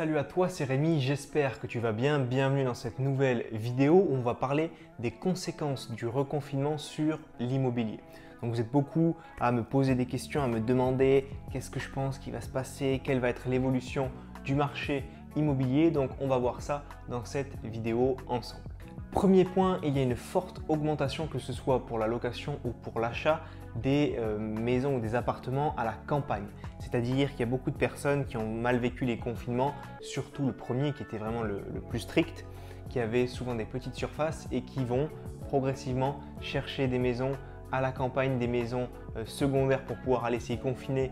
Salut à toi, c'est Rémi, j'espère que tu vas bien. Bienvenue dans cette nouvelle vidéo où on va parler des conséquences du reconfinement sur l'immobilier. Donc vous êtes beaucoup à me poser des questions, à me demander qu'est-ce que je pense qui va se passer, quelle va être l'évolution du marché immobilier. Donc on va voir ça dans cette vidéo ensemble. Premier point, il y a une forte augmentation, que ce soit pour la location ou pour l'achat, des maisons ou des appartements à la campagne. C'est-à-dire qu'il y a beaucoup de personnes qui ont mal vécu les confinements, surtout le premier qui était vraiment le plus strict, qui avait souvent des petites surfaces et qui vont progressivement chercher des maisons à la campagne, des maisons secondaires pour pouvoir aller s'y confiner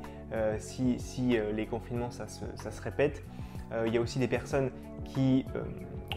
si les confinements ça se répète. Il y a aussi des personnes qui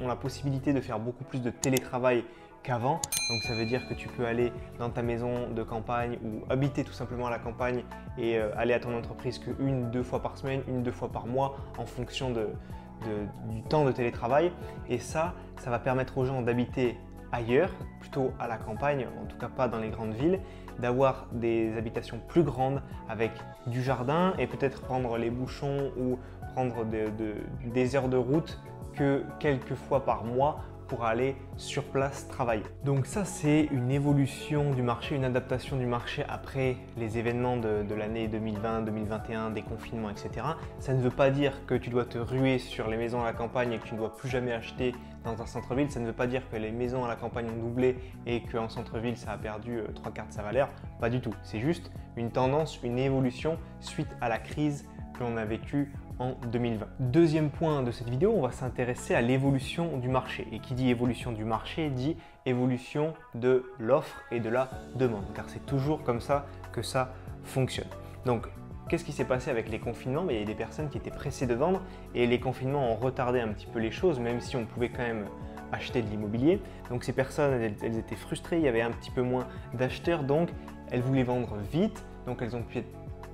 ont la possibilité de faire beaucoup plus de télétravail qu'avant. Donc ça veut dire que tu peux aller dans ta maison de campagne ou habiter tout simplement à la campagne et aller à ton entreprise que 1-2 fois par semaine, 1-2 fois par mois en fonction du temps de télétravail. Et ça va permettre aux gens d'habiter ailleurs, plutôt à la campagne, en tout cas pas dans les grandes villes, d'avoir des habitations plus grandes avec du jardin et peut-être prendre les bouchons ou prendre des heures de route que quelques fois par mois pour aller sur place travailler. Donc ça, c'est une évolution du marché, une adaptation du marché après les événements de l'année 2020, 2021, des confinements, etc. Ça ne veut pas dire que tu dois te ruer sur les maisons à la campagne et que tu ne dois plus jamais acheter dans un centre-ville. Ça ne veut pas dire que les maisons à la campagne ont doublé et qu'en centre-ville, ça a perdu 3/4 de sa valeur. Pas du tout. C'est juste une tendance, une évolution suite à la crise que l'on a vécue en 2020. Deuxième point de cette vidéo, on va s'intéresser à l'évolution du marché. Et qui dit évolution du marché dit évolution de l'offre et de la demande, car c'est toujours comme ça que ça fonctionne. Donc, qu'est-ce qui s'est passé avec les confinements? Il y a des personnes qui étaient pressées de vendre et les confinements ont retardé un petit peu les choses, même si on pouvait quand même acheter de l'immobilier. Donc ces personnes, elles étaient frustrées, il y avait un petit peu moins d'acheteurs, donc elles voulaient vendre vite, donc elles ont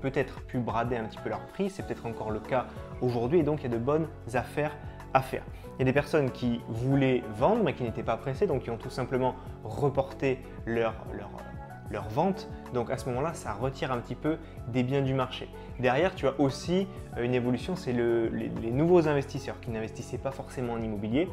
peut-être pu brader un petit peu leur prix, c'est peut-être encore le cas aujourd'hui et donc il y a de bonnes affaires à faire. Il y a des personnes qui voulaient vendre mais qui n'étaient pas pressées, donc qui ont tout simplement reporté leur vente. Donc à ce moment-là, ça retire un petit peu des biens du marché. Derrière, tu as aussi une évolution, c'est les nouveaux investisseurs qui n'investissaient pas forcément en immobilier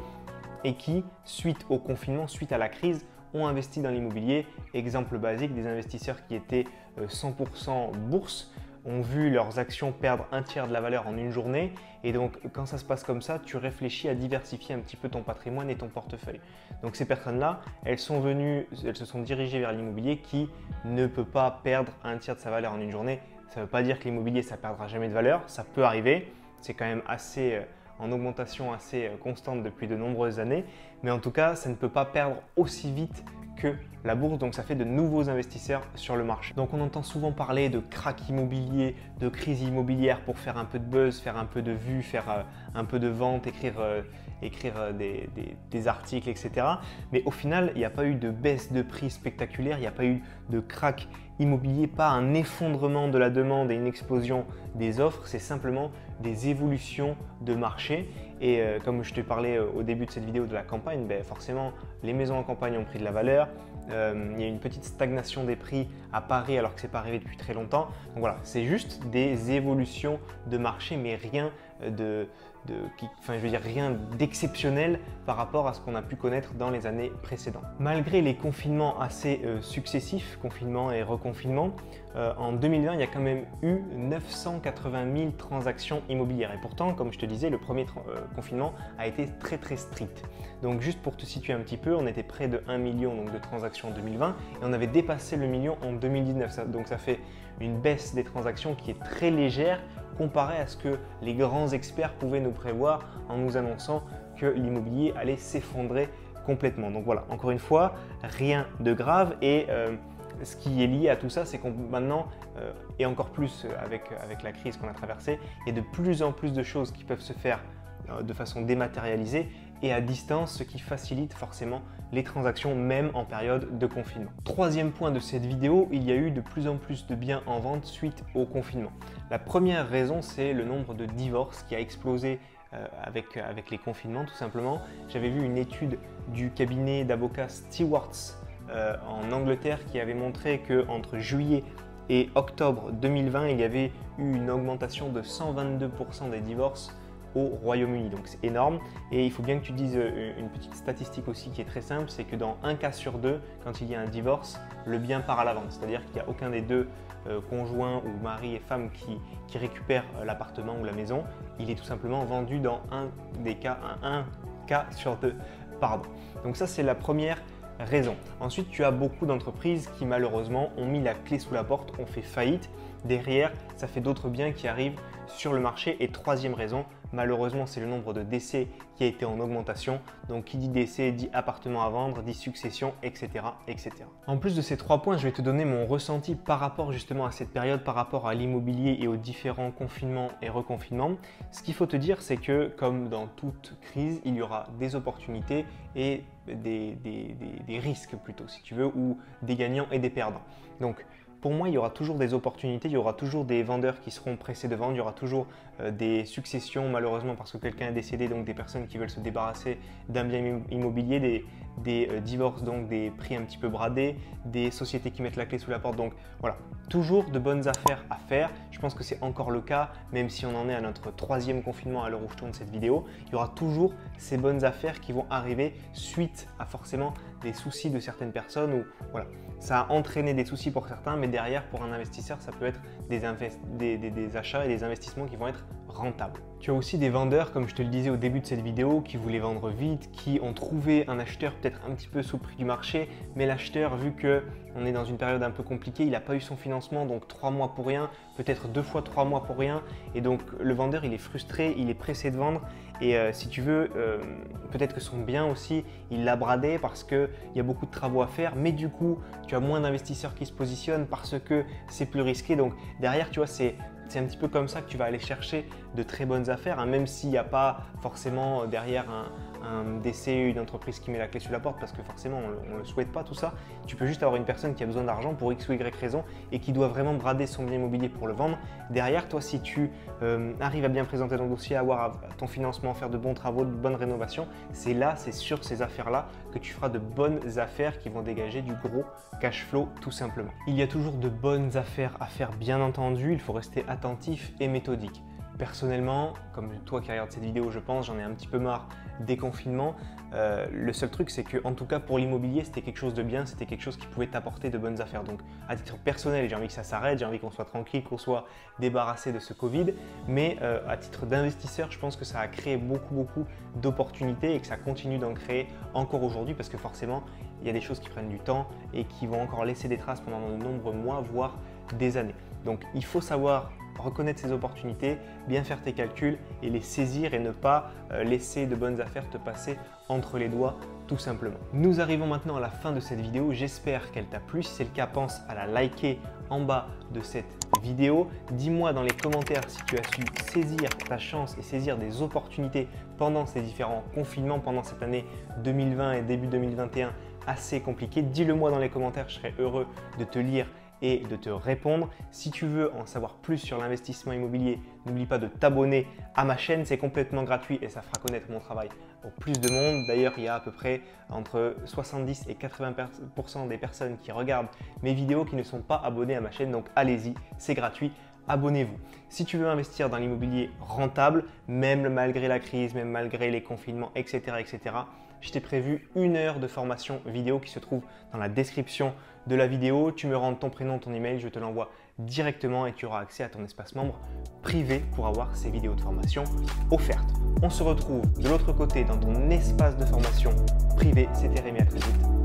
et qui, suite au confinement, suite à la crise, ont investi dans l'immobilier. Exemple basique, des investisseurs qui étaient 100% bourse ont vu leurs actions perdre 1/3 de la valeur en une journée. Et donc, quand ça se passe comme ça, tu réfléchis à diversifier un petit peu ton patrimoine et ton portefeuille. Donc, ces personnes-là, elles se sont dirigées vers l'immobilier qui ne peut pas perdre 1/3 de sa valeur en une journée. Ça ne veut pas dire que l'immobilier, ça ne perdra jamais de valeur. Ça peut arriver. C'est quand même en augmentation assez constante depuis de nombreuses années. Mais en tout cas, ça ne peut pas perdre aussi vite que la bourse, donc ça fait de nouveaux investisseurs sur le marché. Donc on entend souvent parler de krach immobilier, de crise immobilière pour faire un peu de buzz, faire un peu de vues, faire un peu de vente, écrire des articles, etc. Mais au final, il n'y a pas eu de baisse de prix spectaculaire, il n'y a pas eu de krach immobilier, pas un effondrement de la demande et une explosion des offres, c'est simplement des évolutions de marché. Et comme je te parlais au début de cette vidéo de la campagne, forcément les maisons en campagne ont pris de la valeur. Il y a une petite stagnation des prix à Paris alors que ce n'est pas arrivé depuis très longtemps. Donc voilà, c'est juste des évolutions de marché, mais rien rien d'exceptionnel par rapport à ce qu'on a pu connaître dans les années précédentes. Malgré les confinements assez successifs, confinement et reconfinement, en 2020, il y a quand même eu 980 000 transactions immobilières. Et pourtant, comme je te disais, le premier confinement a été très très strict. Donc juste pour te situer un petit peu, on était près de 1 million de transactions en 2020 et on avait dépassé le million en 2019. Donc ça fait une baisse des transactions qui est très légère comparé à ce que les grands experts pouvaient nous prévoir en nous annonçant que l'immobilier allait s'effondrer complètement. Donc voilà, encore une fois, rien de grave et ce qui est lié à tout ça, c'est qu'on maintenant, et encore plus avec la crise qu'on a traversée, il y a de plus en plus de choses qui peuvent se faire de façon dématérialisée et à distance, ce qui facilite forcément les transactions même en période de confinement. Troisième point de cette vidéo, il y a eu de plus en plus de biens en vente suite au confinement. La première raison, c'est le nombre de divorces qui a explosé avec les confinements tout simplement. J'avais vu une étude du cabinet d'avocats Stewarts en Angleterre qui avait montré qu'entre juillet et octobre 2020, il y avait eu une augmentation de 122% des divorces au Royaume-Uni. Donc c'est énorme et il faut bien que tu dises une petite statistique aussi qui est très simple, c'est que dans un cas sur deux, quand il y a un divorce, le bien part à la vente. C'est-à-dire qu'il n'y a aucun des deux conjoints ou mari et femme qui récupère l'appartement ou la maison. Il est tout simplement vendu dans un cas sur deux. Pardon. Donc ça c'est la première raison. Ensuite, tu as beaucoup d'entreprises qui malheureusement ont mis la clé sous la porte, ont fait faillite. Derrière, ça fait d'autres biens qui arrivent sur le marché. Et troisième raison, malheureusement, c'est le nombre de décès qui a été en augmentation. Donc, qui dit décès dit appartement à vendre, dit succession, etc., etc. En plus de ces 3 points, je vais te donner mon ressenti par rapport justement à cette période, par rapport à l'immobilier et aux différents confinements et reconfinements. Ce qu'il faut te dire, c'est que comme dans toute crise, il y aura des opportunités et des risques plutôt, si tu veux, ou des gagnants et des perdants. Donc, pour moi, il y aura toujours des opportunités, il y aura toujours des vendeurs qui seront pressés de vendre, il y aura toujours des successions malheureusement parce que quelqu'un est décédé, donc des personnes qui veulent se débarrasser d'un bien immobilier, des divorces, donc des prix un petit peu bradés, des sociétés qui mettent la clé sous la porte. Donc voilà, toujours de bonnes affaires à faire. Je pense que c'est encore le cas, même si on en est à notre 3e confinement à l'heure où je tourne cette vidéo. Il y aura toujours ces bonnes affaires qui vont arriver suite à forcément des soucis de certaines personnes ou voilà, ça a entraîné des soucis pour certains, mais derrière pour un investisseur, ça peut être des achats et des investissements qui vont être rentables. Tu as aussi des vendeurs, comme je te le disais au début de cette vidéo, qui voulaient vendre vite, qui ont trouvé un acheteur peut-être un petit peu sous le prix du marché, mais l'acheteur, vu qu'on est dans une période un peu compliquée, il n'a pas eu son financement, donc 3 mois pour rien, peut-être 2 fois 3 mois pour rien, et donc le vendeur il est frustré, il est pressé de vendre, et si tu veux, peut-être que son bien aussi, il l'a bradé parce qu'il y a beaucoup de travaux à faire, mais du coup, tu as moins d'investisseurs qui se positionnent parce que c'est plus risqué, donc derrière, tu vois, c'est un petit peu comme ça que tu vas aller chercher de très bonnes affaires, hein, même s'il n'y a pas forcément derrière un décès, une entreprise qui met la clé sur la porte, parce que forcément on ne le souhaite pas tout ça. Tu peux juste avoir une personne qui a besoin d'argent pour X ou Y raison et qui doit vraiment brader son bien immobilier pour le vendre. Derrière, toi, si tu arrives à bien présenter ton dossier, à avoir ton financement, faire de bons travaux, de bonnes rénovations, c'est là, c'est sur ces affaires-là que tu feras de bonnes affaires qui vont dégager du gros cash flow tout simplement. Il y a toujours de bonnes affaires à faire, bien entendu, il faut rester attentif et méthodique. Personnellement, comme toi qui regardes cette vidéo, je pense, j'en ai un petit peu marre des confinements. Le seul truc, c'est que, en tout cas pour l'immobilier, c'était quelque chose de bien, c'était quelque chose qui pouvait t'apporter de bonnes affaires. Donc, à titre personnel, j'ai envie que ça s'arrête, j'ai envie qu'on soit tranquille, qu'on soit débarrassé de ce Covid. Mais à titre d'investisseur, je pense que ça a créé beaucoup d'opportunités et que ça continue d'en créer encore aujourd'hui parce que forcément, il y a des choses qui prennent du temps et qui vont encore laisser des traces pendant de nombreux mois, voire des années. Donc, il faut savoir reconnaître ces opportunités, bien faire tes calculs et les saisir et ne pas laisser de bonnes affaires te passer entre les doigts tout simplement. Nous arrivons maintenant à la fin de cette vidéo, j'espère qu'elle t'a plu. Si c'est le cas, pense à la liker en bas de cette vidéo. Dis-moi dans les commentaires si tu as su saisir ta chance et saisir des opportunités pendant ces différents confinements, pendant cette année 2020 et début 2021 assez compliquée. Dis-le moi dans les commentaires, je serai heureux de te lire et de te répondre. Si tu veux en savoir plus sur l'investissement immobilier, n'oublie pas de t'abonner à ma chaîne, c'est complètement gratuit et ça fera connaître mon travail au plus de monde. D'ailleurs, il y a à peu près entre 70 et 80% des personnes qui regardent mes vidéos qui ne sont pas abonnées à ma chaîne, donc allez-y, c'est gratuit. Abonnez-vous. Si tu veux investir dans l'immobilier rentable, même malgré la crise, même malgré les confinements, etc., je t'ai prévu 1 heure de formation vidéo qui se trouve dans la description de la vidéo. Tu me rends ton prénom, ton email, je te l'envoie directement et tu auras accès à ton espace membre privé pour avoir ces vidéos de formation offertes. On se retrouve de l'autre côté dans ton espace de formation privé. C'était Rémi, à très vite.